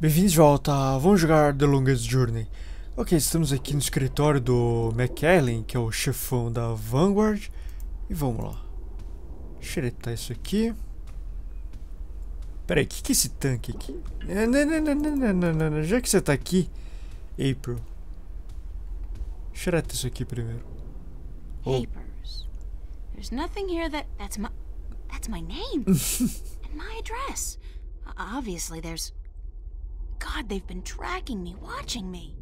Bem-vindos de volta, vamos jogar The Longest Journey. Ok, estamos aqui no escritório do McAllen, que é o chefão da Vanguard. E vamos lá. Xeretar isso aqui. Pera aí, o que é esse tanque aqui? Não. Já que você tá aqui, April. Xereta isso aqui primeiro. Papers. There's nothing here that's my name. And my address. Obviously there's... God, they've been tracking me, watching me.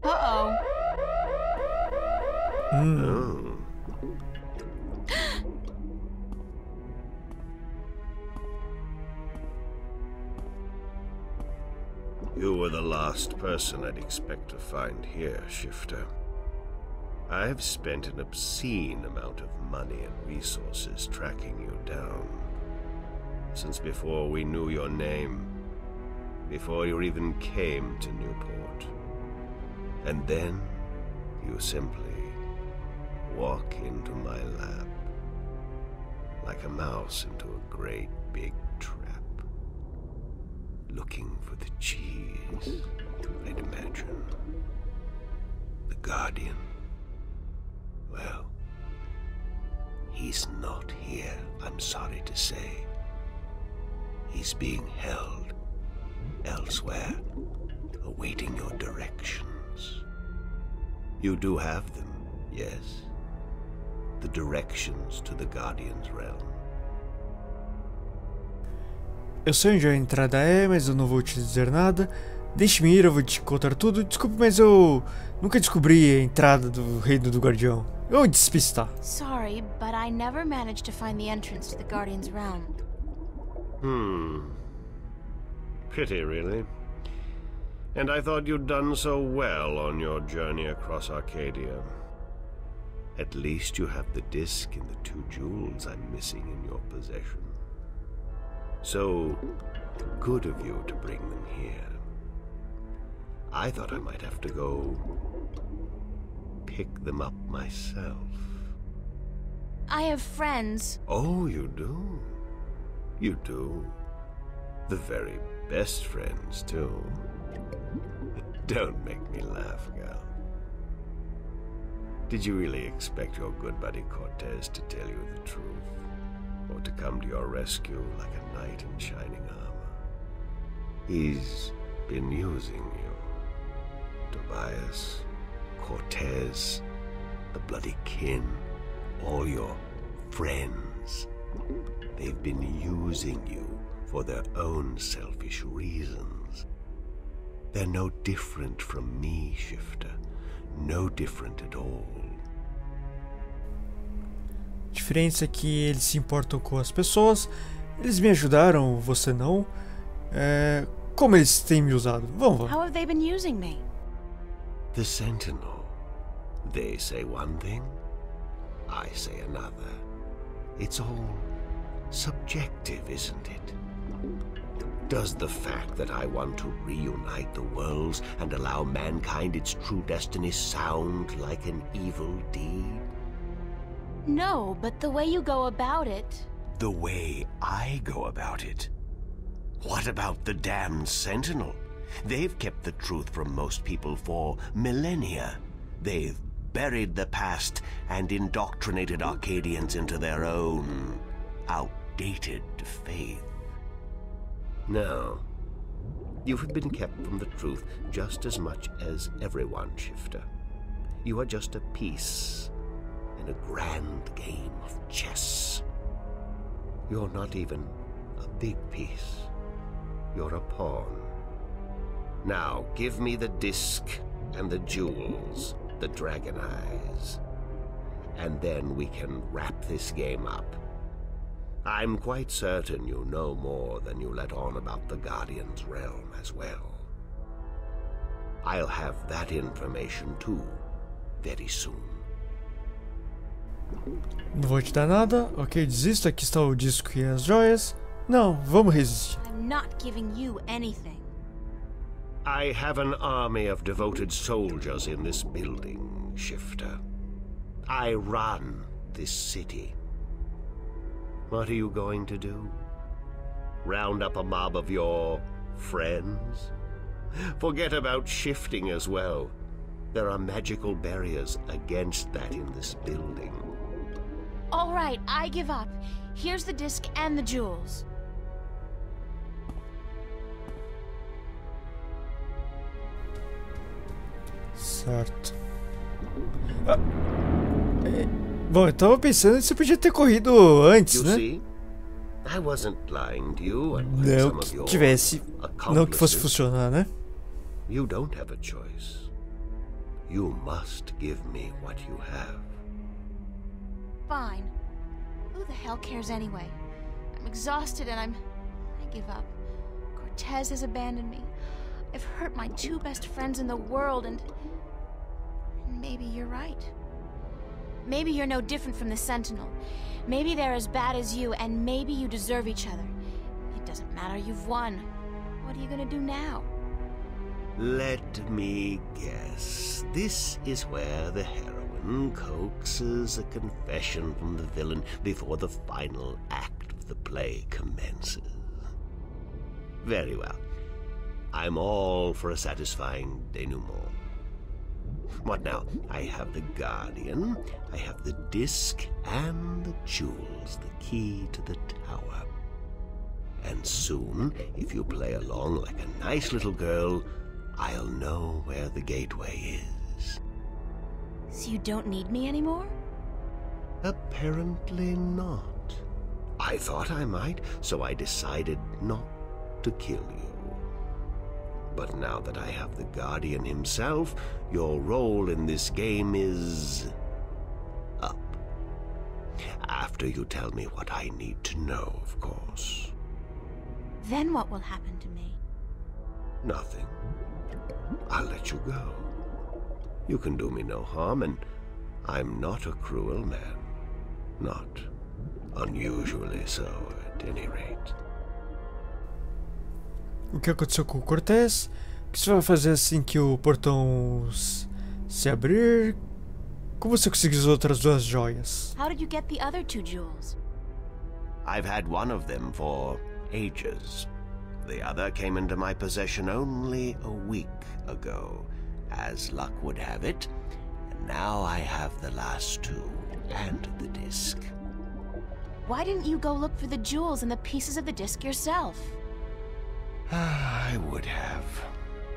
Uh-oh. You were the last person I'd expect to find here, Shifter. I've spent an obscene amount of money and resources tracking you down. Since before we knew your name, before you even came to Newport. And then you simply walk into my lap, like a mouse into a great big trap, looking for the cheese, I'd imagine. The Guardian. Well, he's not here, I'm sorry to say. He's being held elsewhere, awaiting your directions. You do have them, yes? The directions to the Guardian's realm. Eu sei onde a entrada é, mas eu não vou te dizer nada. Deixe-me ir, eu vou te contar tudo. Desculpe, mas eu nunca descobri a entrada do Reino do Guardião. Eu vou despistar. Sorry, but I never managed to find the entrance to the Guardian's realm. Pity, really. And I thought you'd done so well on your journey across Arcadia. At least you have the disc and the 2 jewels I'm missing in your possession. So good of you to bring them here. I thought I might have to go pick them up myself. I have friends. Oh, you do? You do? The very best friends, too. Don't make me laugh, gal. Did you really expect your good buddy Cortez to tell you the truth? Or to come to your rescue like a knight in shining armor? He's been using you. Tobias, Cortez, the bloody kin, all your friends. They've been using you for their own selfish reasons. They're no different from me, Shifter. No different at all. A diferença é que eles se importam com as pessoas. Eles me ajudaram, você não. Como eles têm me usado? Vamos lá. How have they been using me? The Sentinel. They say one thing, I say another. It's all subjective, isn't it? Does the fact that I want to reunite the worlds and allow mankind its true destiny sound like an evil deed? No, but the way you go about it... The way I go about it? What about the damned Sentinel? They've kept the truth from most people for millennia. They've buried the past and indoctrinated Arcadians into their own outdated faith. No. You have been kept from the truth just as much as everyone, Shifter. You are just a piece in a grand game of chess. You're not even a big piece. You're a pawn. Now, give me the disc and the jewels, the dragon eyes, and then we can wrap this game up. I'm quite certain you know more than you let on about the Guardian's realm as well. I'll have that information too, very soon. Não vou te dar nada. Ok, desisto. Aqui está o disco e as joias. Não, vamos resistir. I'm not giving you anything. I have an army of devoted soldiers in this building, Shifter. I run this city. What are you going to do? Round up a mob of your friends? Forget about shifting as well. There are magical barriers against that in this building. All right, I give up. Here's the disc and the jewels. Certo. Bom, eu tava pensando que você podia ter corrido antes, You né? see? I wasn't lying to you, unlike Não some of que your tivesse, não que fosse accomplices. funcionar, né? You don't have a choice. You must give me what you have. Fine. Who the hell cares anyway? I'm exhausted and I give up. Cortez has abandoned me. I've hurt my two best friends in the world and maybe you're right. Maybe you're no different from the Sentinel. Maybe they're as bad as you, and maybe you deserve each other. It doesn't matter, you've won. What are you gonna do now? Let me guess. This is where the heroine coaxes a confession from the villain before the final act of the play commences. Very well. I'm all for a satisfying denouement. What now? I have the Guardian, I have the disc, and the jewels, the key to the tower. And soon, if you play along like a nice little girl, I'll know where the gateway is. So you don't need me anymore? Apparently not. I thought I might, so I decided not to kill you. But now that I have the Guardian himself, your role in this game is up. After you tell me what I need to know, of course. Then what will happen to me? Nothing. I'll let you go. You can do me no harm, and I'm not a cruel man. Not unusually so, at any rate. O que aconteceu com o Cortez? O que você vai fazer assim que o portão se abrir? Como você conseguiu as outras duas joias? How did you get the other two jewels? I've had one of them for ages. The other came into my possession only a week ago, as luck would have it, and now I have the last two, and the disc. Why didn't you go look for the jewels and the pieces of the disc yourself? I would have,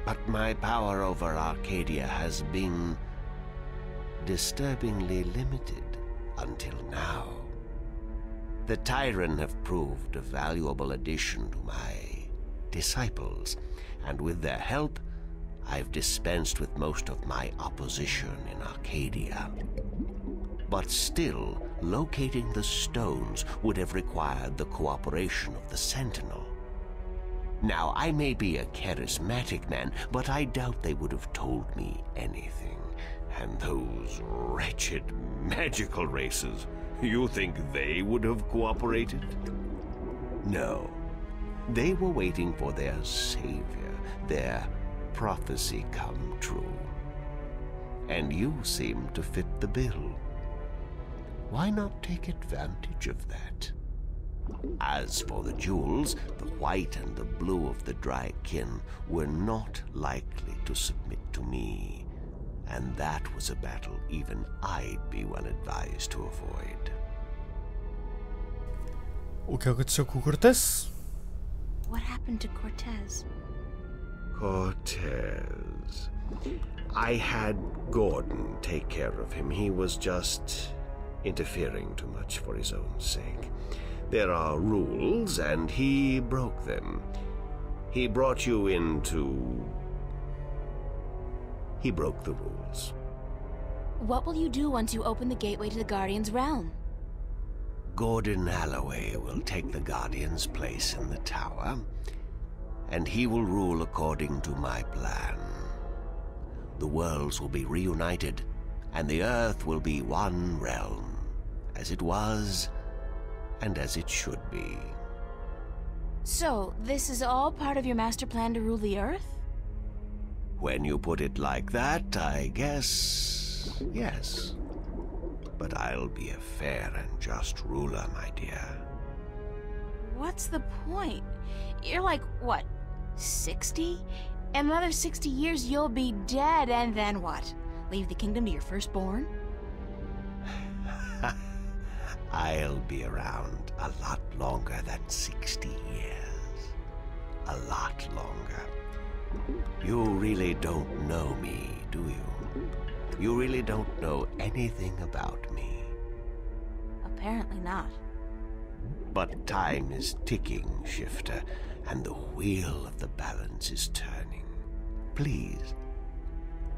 but my power over Arcadia has been disturbingly limited until now. The Tyran have proved a valuable addition to my disciples, and with their help, I've dispensed with most of my opposition in Arcadia. But still, locating the stones would have required the cooperation of the Sentinel. Now, I may be a charismatic man, but I doubt they would have told me anything. And those wretched magical races, you think they would have cooperated? No. They were waiting for their savior, their prophecy come true. And you seem to fit the bill. Why not take advantage of that? As for the jewels, the white and the blue of the Drykin were not likely to submit to me, and that was a battle even I'd be well advised to avoid. O que aconteceu com o Cortez? What happened to Cortez? Cortez. I had Gordon take care of him. He was just interfering too much for his own sake. There are rules, and he broke them. He brought you into... He broke the rules. What will you do once you open the gateway to the Guardian's realm? Gordon Alloway will take the Guardian's place in the tower, and he will rule according to my plan. The worlds will be reunited, and the Earth will be one realm, as it was, and as it should be. So, this is all part of your master plan to rule the Earth? When you put it like that, I guess, yes. But I'll be a fair and just ruler, my dear. what's the point? You're like, what, 60? In another 60 years, you'll be dead, and then what? Leave the kingdom to your firstborn? I'll be around a lot longer than 60 years. A lot longer. You really don't know me, do you? You really don't know anything about me. Apparently not. But time is ticking, Shifter, and the wheel of the balance is turning. Please,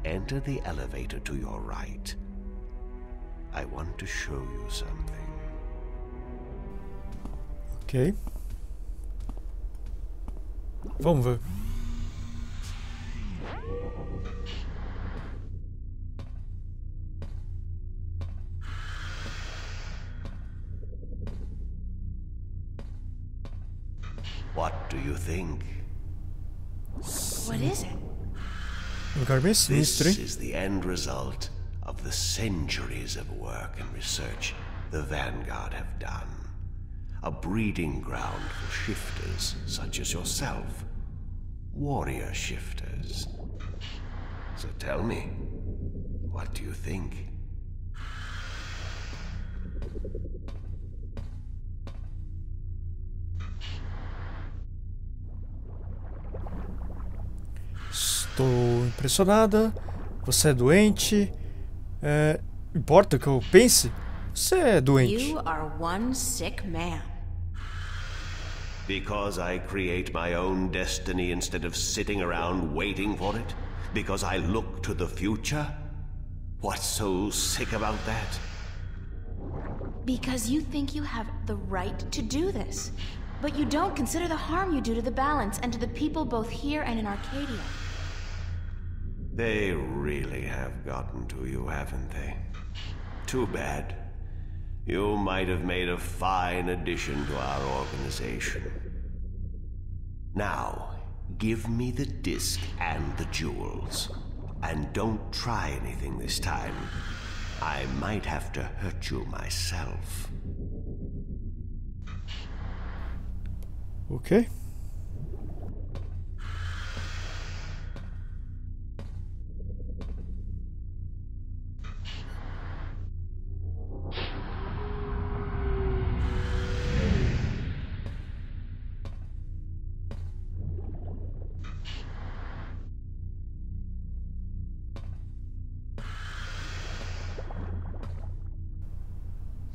enter the elevator to your right. I want to show you something. Ok. Vamos ver. What do you think? What is it? Lugar meio This sinistro, hein? is the end result of the centuries of work and research the Vanguard have done. A breeding ground for shifters such as yourself. Warrior shifters. So tell me, what do you think? Estou impressionada. Você é doente. Importa o que eu pense? Você é doente. You are one sick man. Because I create my own destiny instead of sitting around waiting for it? Because I look to the future? What's so sick about that? Because you think you have the right to do this. But you don't consider the harm you do to the balance and to the people both here and in Arcadia. They really have gotten to you, haven't they? Too bad. You might have made a fine addition to our organization. Now, give me the disc and the jewels. And don't try anything this time. I might have to hurt you myself. Ok.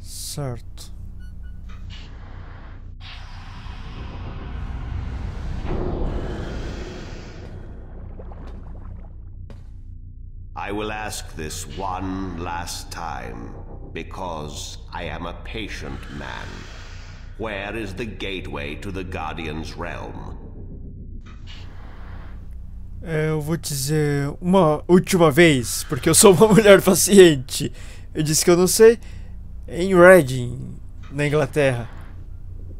Certo. I will ask this one last time, because I am a patient man. Where is the gateway to the Guardian's realm? Eu vou dizer uma última vez, porque eu sou uma mulher paciente. Eu disse que eu não sei. Em Reading, na Inglaterra.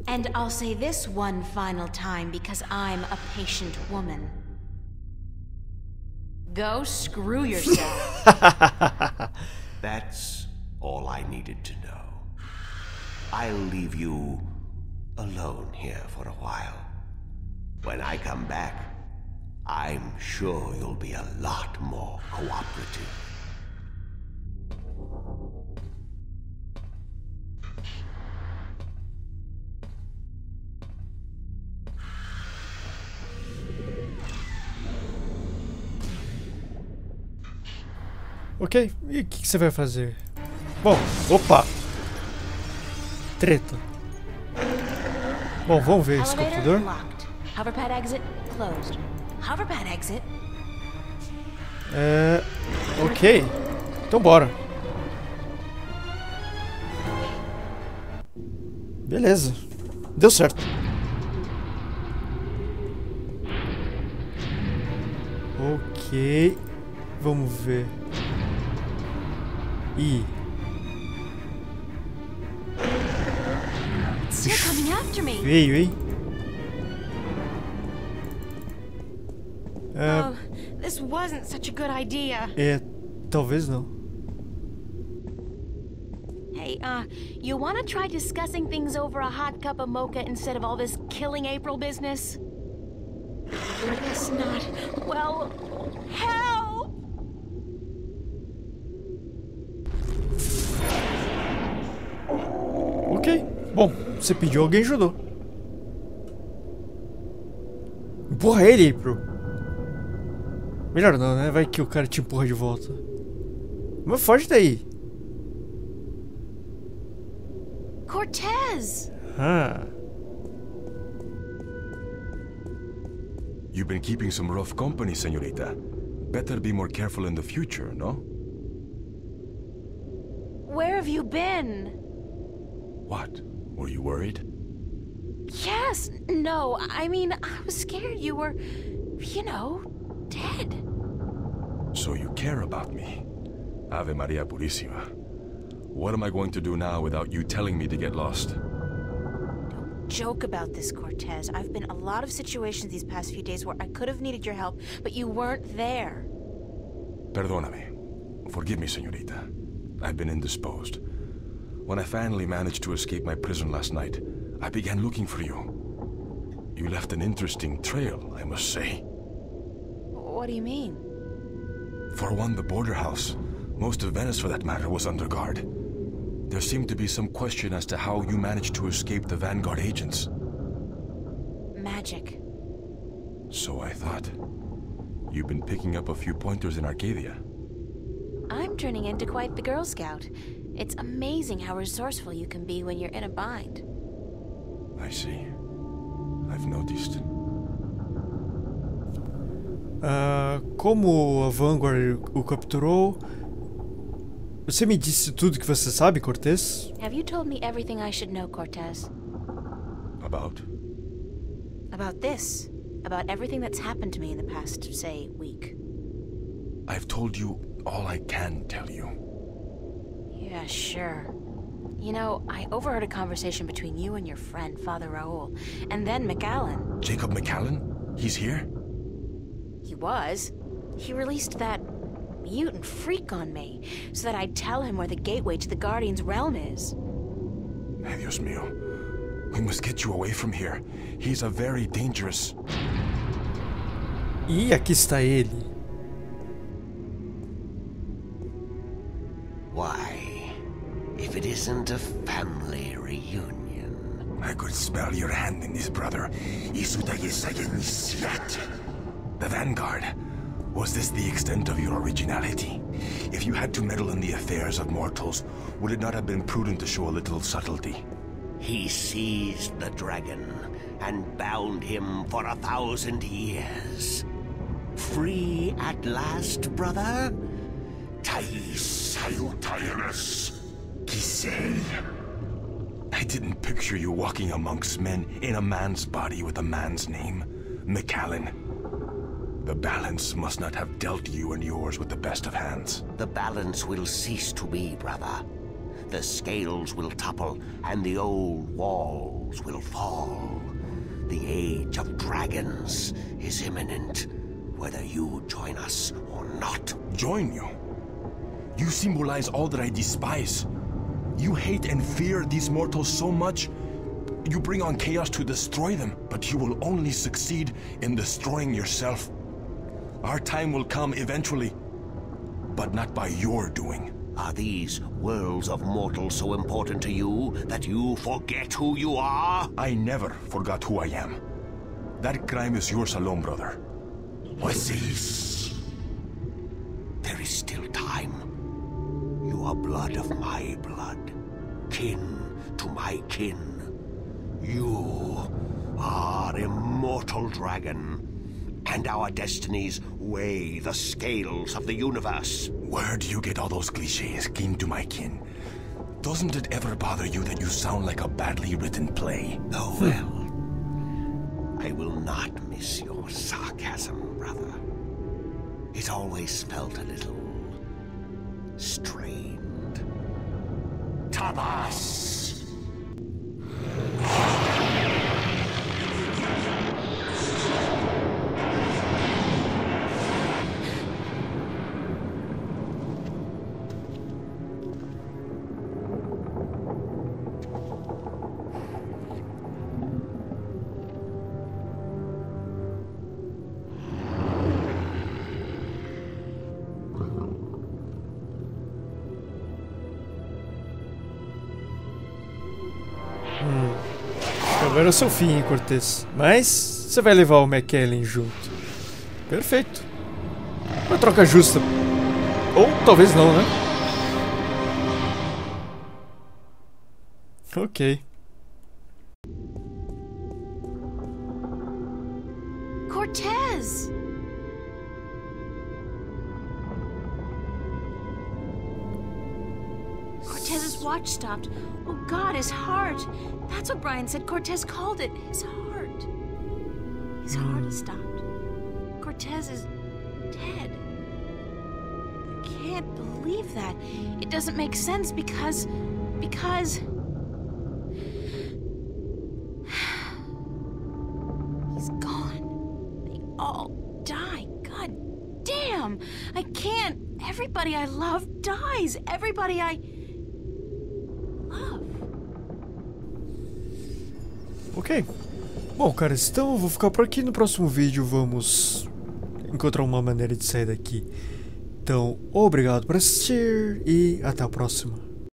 And I'll say this one final time because I'm a patient woman. Go screw yourself. That's all I needed to know. I'll leave you alone here for a while. When I come back, I'm sure you'll be a lot more cooperative. Ok, e o que você vai fazer? Bom, opa! Treta. Bom, vamos ver esse computador. Locked. Hoverpad exit closed. Hoverpad exit. Ok. Então bora. Beleza. Deu certo. Ok. Vamos ver. E It's still coming after me. veio, hein? Oh, this wasn't such a good idea. Talvez não. Hey, Hey, you want to try discussing things over a hot cup of mocha instead of all this killing April business? I guess not. Well, help! Ok. Bom, você pediu, alguém ajudou. Empurra ele, April. Melhor não, né? Vai que o cara te empurra de volta. Mas foge daí. Cortez! Ah. You've been keeping some rough company, señorita. Better be more careful in the future, no? Where have you been? What? Were you worried? Yes, no, I mean, I was scared you were, you know, dead. So you care about me. Ave Maria Purísima. What am I going to do now without you telling me to get lost? Don't joke about this, Cortez. I've been in a lot of situations these past few days where I could have needed your help, but you weren't there. Perdóname. Forgive me, señorita. I've been indisposed. When I finally managed to escape my prison last night, I began looking for you. You left an interesting trail, I must say. What do you mean? For one, the border house, most of Venice for that matter, was under guard. There seemed to be some question as to how you managed to escape the Vanguard agents. Magic. So I thought. You've been picking up a few pointers in Arcadia. I'm turning into quite the Girl Scout. It's amazing how resourceful you can be when you're in a bind. I see. I've noticed. Como a Vanguard o capturou, você me disse tudo que você sabe, Cortez? Have you told me everything I should know, Cortez? About? About this. About everything that's happened to me in the past, say, week. I've told you all I can tell you. Yeah, sure. You know, I overheard a conversation between you and your friend, Father Raoul, and then McAllen. Jacob McAllen? He's here? He was. He released that mutant freak on me, so that I'd tell him where the gateway to the Guardian's realm is. Ay, Dios mío. We must get you away from here. He's a very dangerous... E aqui está ele. Why, if it isn't a family reunion. I could smell your hand in this, brother. The Vanguard. Was this the extent of your originality? If you had to meddle in the affairs of mortals, would it not have been prudent to show a little subtlety? He seized the dragon and bound him for 1,000 years. Free at last, brother? I didn't picture you walking amongst men in a man's body with a man's name. McAllen. The balance must not have dealt you and yours with the best of hands. The balance will cease to be, brother. The scales will topple, and the old walls will fall. The age of dragons is imminent, whether you join us or not. Join you? You symbolize all that I despise. You hate and fear these mortals so much, you bring on chaos to destroy them, but you will only succeed in destroying yourself. Our time will come eventually, but not by your doing. Are these worlds of mortals so important to you that you forget who you are? I never forgot who I am. That crime is yours alone, brother. What's this? There is still time. You are blood of my blood, kin to my kin. You are immortal dragon, and our destinies weigh the scales of the universe. Where do you get all those cliches, kin to my kin? Doesn't it ever bother you that you sound like a badly written play? Oh, well. I will not miss your sarcasm, brother. It always felt a little... strained. Todas! Agora é o seu fim, hein, Cortez. Mas você vai levar o McAllen junto. Perfeito. Uma troca justa. Ou talvez não, né? Ok. Cortez! Cortez's watch stopped. Oh God, his heart. That's what Brian said Cortez called it. His heart. His heart has stopped. Cortez is dead. I can't believe that. It doesn't make sense because... He's gone. They all die. God damn! I can't. Everybody I love dies. Everybody I love. Ok. Bom, cara, então eu vou ficar por aqui. No próximo vídeo vamos encontrar uma maneira de sair daqui. Então, obrigado por assistir e até a próxima.